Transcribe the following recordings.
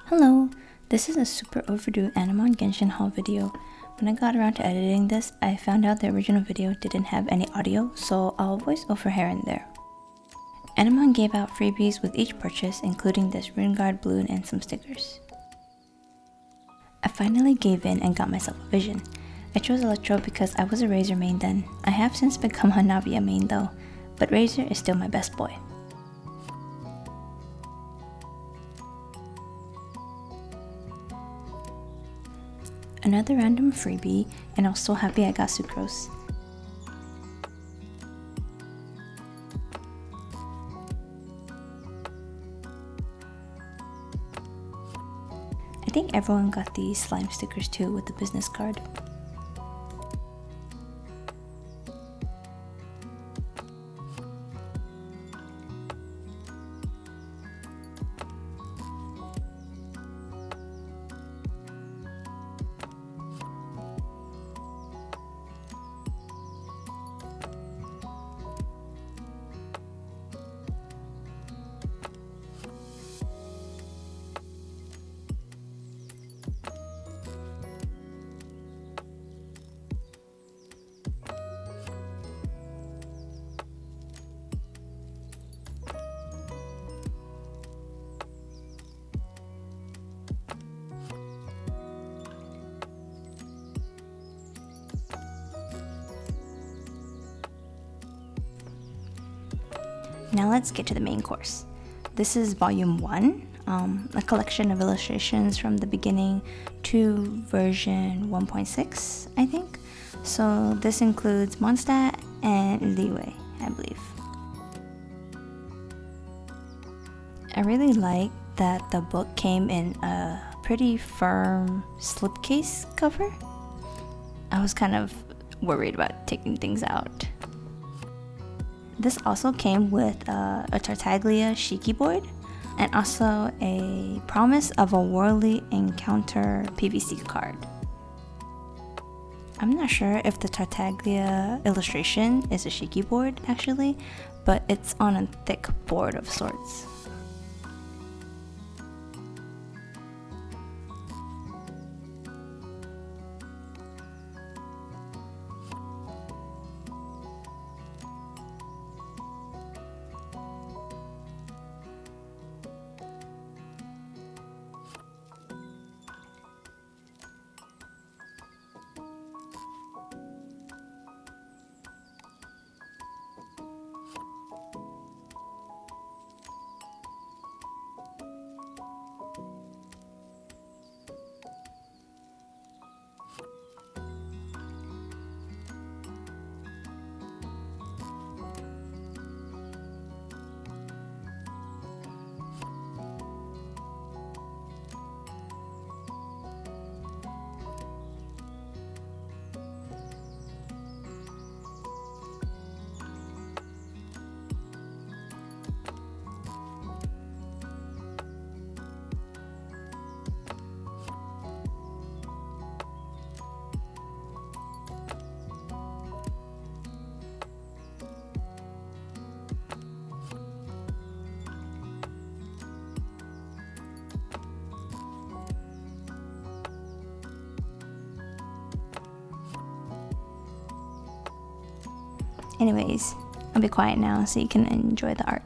Hello, this is a super overdue animon genshin haul video. When I got around to editing this, I found out the original video didn't have any audio, so I'll voice over here and there. Animon gave out freebies with each purchase, including this rune guard balloon and some stickers. I finally gave in and got myself a vision. I chose Electro because I was a Razor main then. I have since become a Navia main though, but Razor is still my best boy. Another random freebie, and I was so happy I got Sucrose. I think everyone got these slime stickers too with the business card. Now let's get to the main course. This is volume 1, a collection of illustrations from the beginning to version 1.6, I think. So this includes Mondstadt and Liyue, I believe. I really like that the book came in a pretty firm slipcase cover. I was kind of worried about taking things out. This also came with a Tartaglia Shiki board and also a promise of a Worldly Encounter PVC card. I'm not sure if the Tartaglia illustration is a Shiki board actually, but it's on a thick board of sorts. Anyways, I'll be quiet now so you can enjoy the art.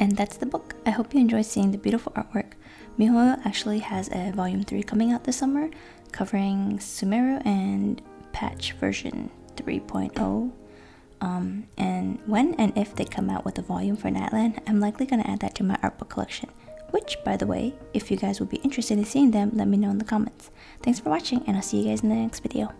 And that's the book. I hope you enjoyed seeing the beautiful artwork. miHoYo actually has a volume 3 coming out this summer, covering Sumeru and patch version 3.0. And when and if they come out with a volume for Nightland, I'm likely going to add that to my art book collection. Which, by the way, if you guys would be interested in seeing them, let me know in the comments. Thanks for watching, and I'll see you guys in the next video.